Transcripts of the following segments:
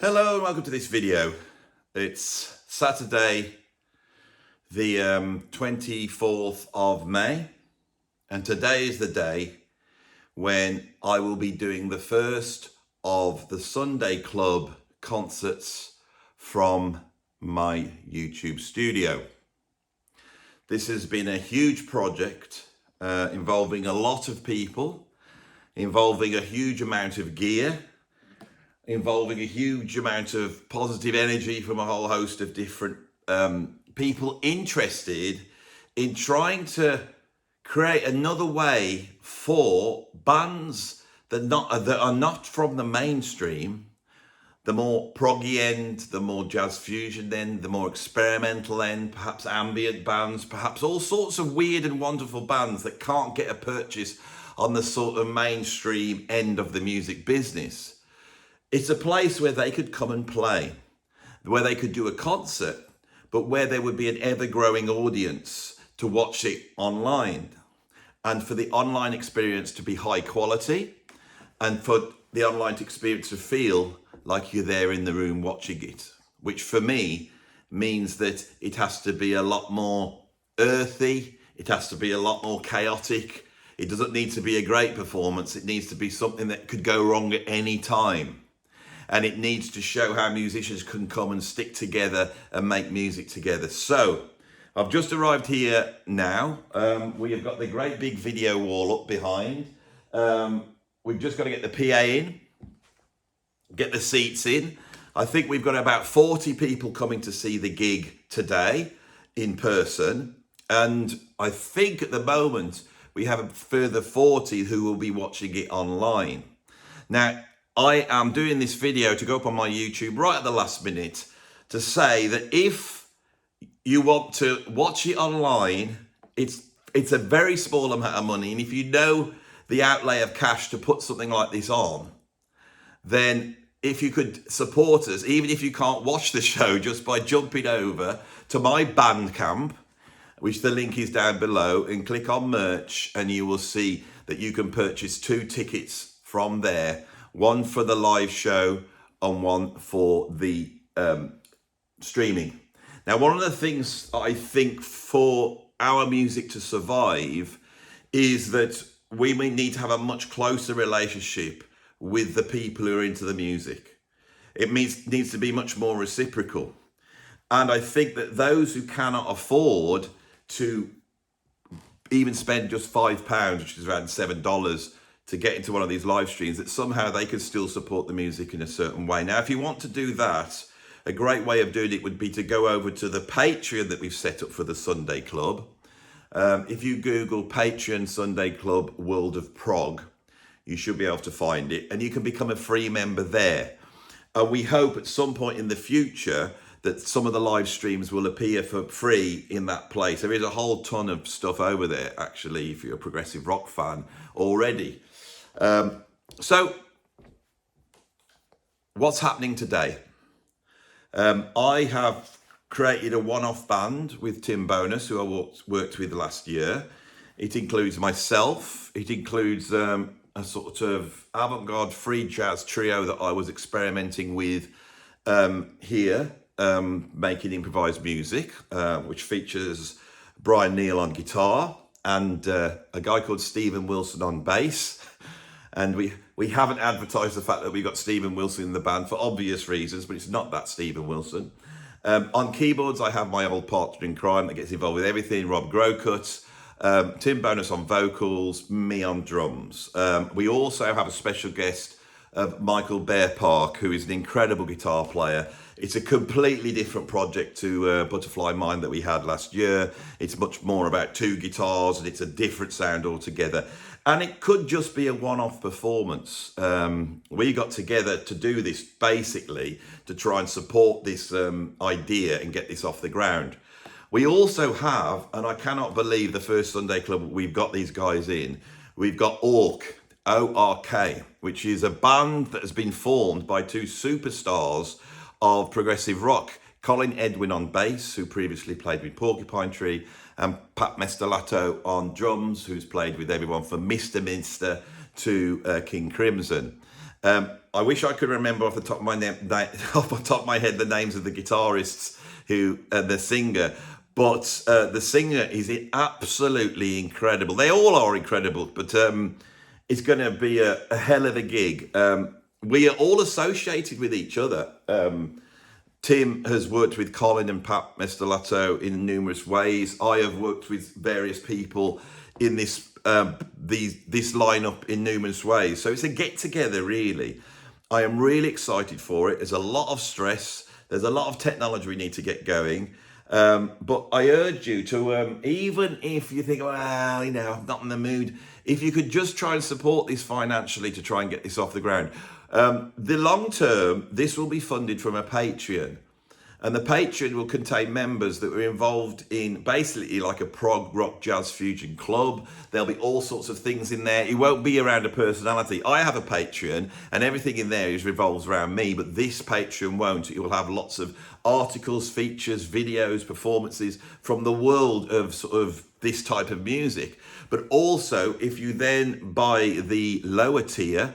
Hello and welcome to this video. It's Saturday the 24th of May, and today is the day when I will be doing the first of the Sunday Club concerts from my YouTube studio. This has been a huge project involving a lot of people, involving a huge amount of gear, involving a huge amount of positive energy from a whole host of different people interested in trying to create another way for bands that are not from the mainstream, the more proggy end, the more jazz fusion end, the more experimental end, perhaps ambient bands, perhaps all sorts of weird and wonderful bands that can't get a purchase on the sort of mainstream end of the music business. It's a place where they could come and play, where they could do a concert, but where there would be an ever-growing audience to watch it online, and for the online experience to be high quality, and for the online experience to feel like you're there in the room watching it, which for me means that it has to be a lot more earthy, it has to be a lot more chaotic. It doesn't need to be a great performance, it needs to be something that could go wrong at any time. And it needs to show how musicians can come and stick together and make music together. So I've just arrived here now. We have got the great big video wall up behind. We've just got to get the PA in, get the seats in. I think we've got about 40 people coming to see the gig today in person. And I think at the moment we have a further 40 who will be watching it online. Now, I am doing this video to go up on my YouTube right at the last minute to say that if you want to watch it online, it's a very small amount of money. And if you know the outlay of cash to put something like this on, then if you could support us, even if you can't watch the show, just by jumping over to my Bandcamp, which the link is down below, and click on merch, and you will see that you can purchase 2 tickets from there. One for the live show and one for the streaming. Now, one of the things I think for our music to survive is that we may need to have a much closer relationship with the people who are into the music. It needs to be much more reciprocal. And I think that those who cannot afford to even spend just £5, which is around $7, to get into one of these live streams, that somehow they can still support the music in a certain way. Now, if you want to do that, a great way of doing it would be to go over to the Patreon that we've set up for the Sunday Club. If you Google Patreon Sunday Club World of Prog, you should be able to find it, and you can become a free member there. We hope at some point in the future that some of the live streams will appear for free in that place. There is a whole ton of stuff over there, actually, if you're a progressive rock fan already. So what's happening today? I have created a one-off band with Tim Bonus, who I worked with last year. It includes myself. It includes a sort of avant-garde free jazz trio that I was experimenting with here, making improvised music, which features Brian Neal on guitar and a guy called Stephen Wilson on bass. And we haven't advertised the fact that we got Stephen Wilson in the band for obvious reasons, but it's not that Stephen Wilson. On keyboards, I have my old partner in crime that gets involved with everything, Rob Grocott. Tim Bonus on vocals, me on drums. We also have a special guest of Michael Bear Park, who is an incredible guitar player. It's a completely different project to Butterfly Mind that we had last year. It's much more about 2 guitars, and it's a different sound altogether. And it could just be a one-off performance. We got together to do this basically to try and support this idea and get this off the ground. We also have, and I cannot believe the first Sunday Club we've got these guys in, we've got Ork, O-R-K, which is a band that has been formed by 2 superstars of progressive rock. Colin Edwin on bass, who previously played with Porcupine Tree, and Pat Mestellato on drums, who's played with everyone from Mr. Minster to King Crimson. I wish I could remember off the top of my off the top of my head the names of the guitarists who the singer, but the singer is absolutely incredible. They all are incredible, but it's going to be a hell of a gig. We are all associated with each other. Tim has worked with Colin and Pat Mestelotto in numerous ways. I have worked with various people in this lineup in numerous ways. So it's a get together, really. I am really excited for it. There's a lot of stress. There's a lot of technology we need to get going. But I urge you to, even if you think, well, I'm not in the mood, if you could just try and support this financially to try and get this off the ground. The long term, this will be funded from a Patreon. And the Patreon will contain members that were involved in basically like a prog rock jazz fusion club. There'll be all sorts of things in there. It won't be around a personality. I have a Patreon and everything in there revolves around me, but this Patreon won't. It will have lots of articles, features, videos, performances from the world of sort of this type of music. But also, if you then buy the lower tier,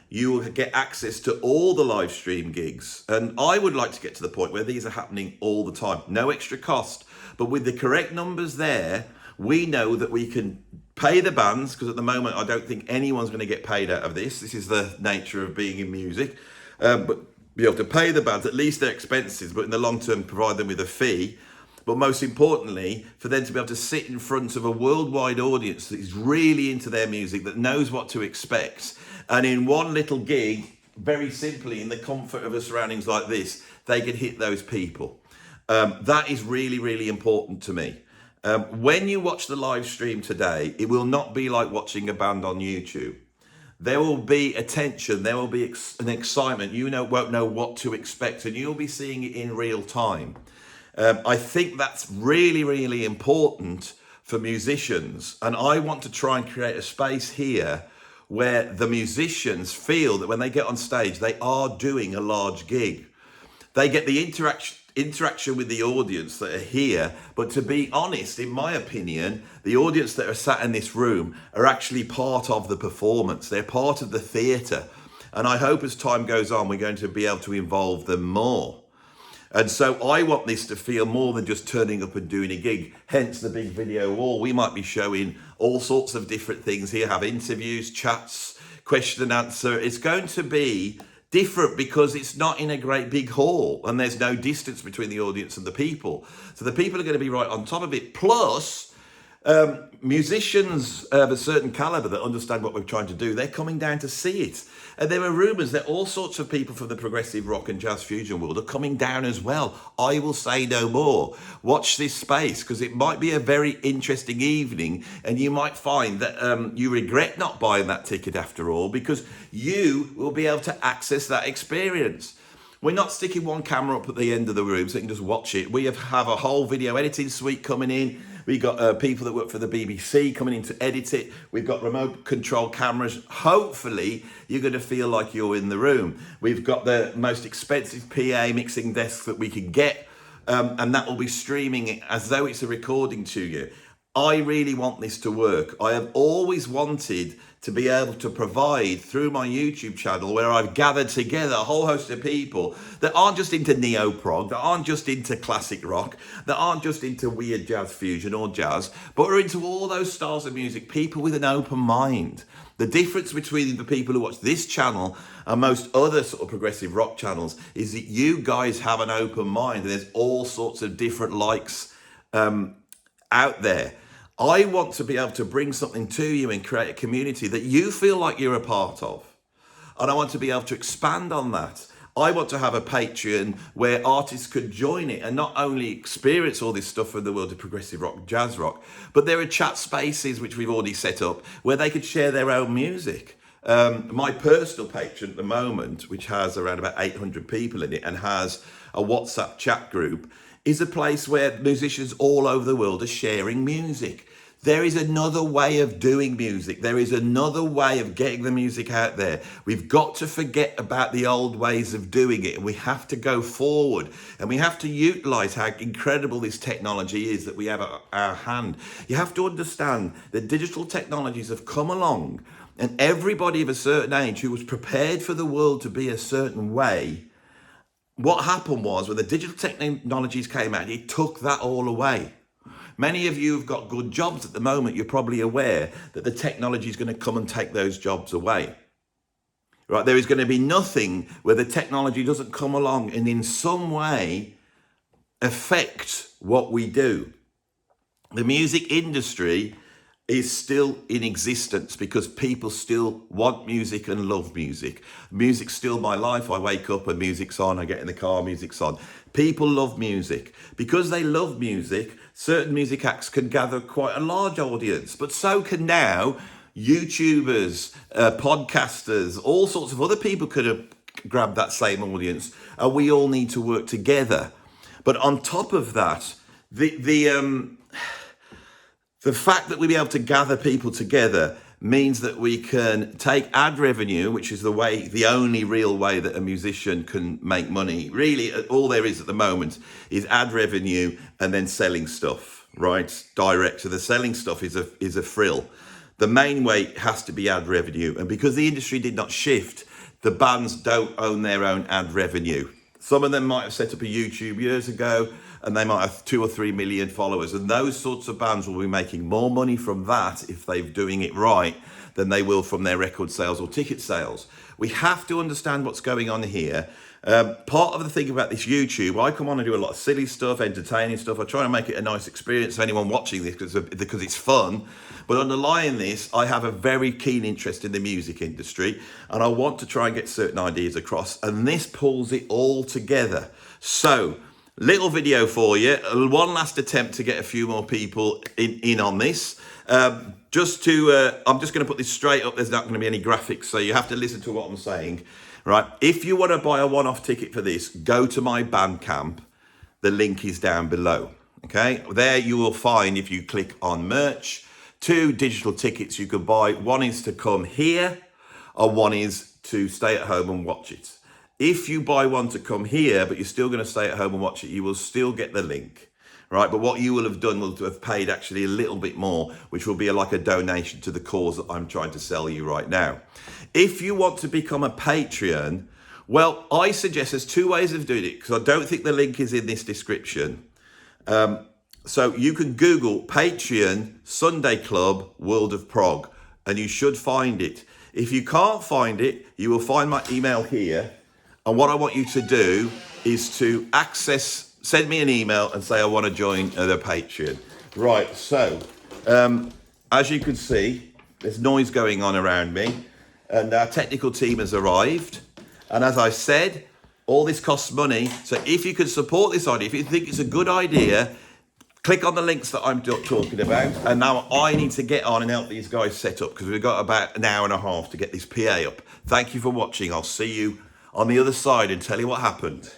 you will get access to all the live stream gigs. And I would like to get to the point where these are happening all the time. No extra cost. But with the correct numbers there, we know that we can pay the bands, because at the moment I don't think anyone's going to get paid out of this. This is the nature of being in music. But be able to pay the bands, at least their expenses, but in the long term provide them with a fee. But most importantly, for them to be able to sit in front of a worldwide audience that is really into their music, that knows what to expect. And in one little gig, very simply, in the comfort of a surroundings like this, they can hit those people. That is really, really important to me. When you watch the live stream today, it will not be like watching a band on YouTube. There will be a tension, there will be an excitement. You won't know what to expect, and you'll be seeing it in real time. I think that's really, really important for musicians. And I want to try and create a space here where the musicians feel that when they get on stage, they are doing a large gig. They get the interaction with the audience that are here. But to be honest, in my opinion, the audience that are sat in this room are actually part of the performance. They're part of the theatre. And I hope as time goes on, we're going to be able to involve them more. And so I want this to feel more than just turning up and doing a gig, hence the big video wall. We might be showing all sorts of different things here, have interviews, chats, question and answer. It's going to be different because it's not in a great big hall and there's no distance between the audience and the people. So the people are going to be right on top of it. Plus, musicians of a certain caliber that understand what we're trying to do, they're coming down to see it. And there are rumours that all sorts of people from the progressive rock and jazz fusion world are coming down as well. I will say no more. Watch this space, because it might be a very interesting evening, and you might find that you regret not buying that ticket after all, because you will be able to access that experience. We're not sticking one camera up at the end of the room so you can just watch it. We have a whole video editing suite coming in. We've got people that work for the BBC coming in to edit it. We've got remote control cameras. Hopefully, you're going to feel like you're in the room. We've got the most expensive PA mixing desk that we can get, and that will be streaming it as though it's a recording to you. I really want this to work. I have always wanted to be able to provide through my YouTube channel, where I've gathered together a whole host of people that aren't just into neo-prog, that aren't just into classic rock, that aren't just into weird jazz fusion or jazz, but are into all those styles of music, people with an open mind. The difference between the people who watch this channel and most other sort of progressive rock channels is that you guys have an open mind, and there's all sorts of different likes out there. I want to be able to bring something to you and create a community that you feel like you're a part of. And I want to be able to expand on that. I want to have a Patreon where artists could join it and not only experience all this stuff from the world of progressive rock, jazz rock, but there are chat spaces which we've already set up where they could share their own music. My personal Patreon at the moment, which has around about 800 people in it and has a WhatsApp chat group, is a place where musicians all over the world are sharing music. There is another way of doing music. There is another way of getting the music out there. We've got to forget about the old ways of doing it, and we have to go forward, and we have to utilize how incredible this technology is that we have at our hand. You have to understand that digital technologies have come along And everybody of a certain age who was prepared for the world to be a certain way, what happened was when the digital technologies came out, it took that all away. Many of you have got good jobs at the moment. You're probably aware that the technology is going to come and take those jobs away. Right? There is going to be nothing where the technology doesn't come along and in some way affect what we do. The music industry is still in existence because people still want music and love music. Music's still my life. I wake up and music's on. I get in the car, music's on. People love music. Because they love music, certain music acts can gather quite a large audience, but so can now YouTubers, podcasters, all sorts of other people could have grabbed that same audience, and we all need to work together. But on top of that, the fact that we be able to gather people together means that we can take ad revenue, which is the only real way that a musician can make money. Really, all there is at the moment is ad revenue and then selling stuff, right? Direct. So the selling stuff is a frill. The main way has to be ad revenue. And because the industry did not shift, the bands don't own their own ad revenue. Some of them might have set up a YouTube years ago and they might have 2 or 3 million followers. And those sorts of bands will be making more money from that if they're doing it right than they will from their record sales or ticket sales. We have to understand what's going on here. Part of the thing about this YouTube, I come on and do a lot of silly stuff, entertaining stuff. I try to make it a nice experience for anyone watching this because it's fun. But underlying this, I have a very keen interest in the music industry and I want to try and get certain ideas across. And this pulls it all together. So, little video for you. One last attempt to get a few more people in on this. I'm just going to put this straight up. There's not going to be any graphics, so you have to listen to what I'm saying. Right, if you want to buy a one-off ticket for this, go to my Bandcamp. The link is down below. Okay, there you will find, if you click on merch, 2 digital tickets you can buy. One is to come here, or one is to stay at home and watch it. If you buy one to come here, but you're still going to stay at home and watch it, you will still get the link. Right, but what you will have done will have paid actually a little bit more, which will be like a donation to the cause that I'm trying to sell you right now. If you want to become a Patreon, well, I suggest there's 2 ways of doing it, because I don't think the link is in this description. So you can Google Patreon Sunday Club World of Prog, and you should find it. If you can't find it, you will find my email here. And what I want you to do is to send me an email and say, I want to join the Patreon. Right, so, as you can see, there's noise going on around me, and our technical team has arrived. And as I said, all this costs money. So if you can support this idea, if you think it's a good idea, click on the links that I'm talking about. And now I need to get on and help these guys set up, because we've got about an hour and a half to get this PA up. Thank you for watching. I'll see you on the other side and tell you what happened.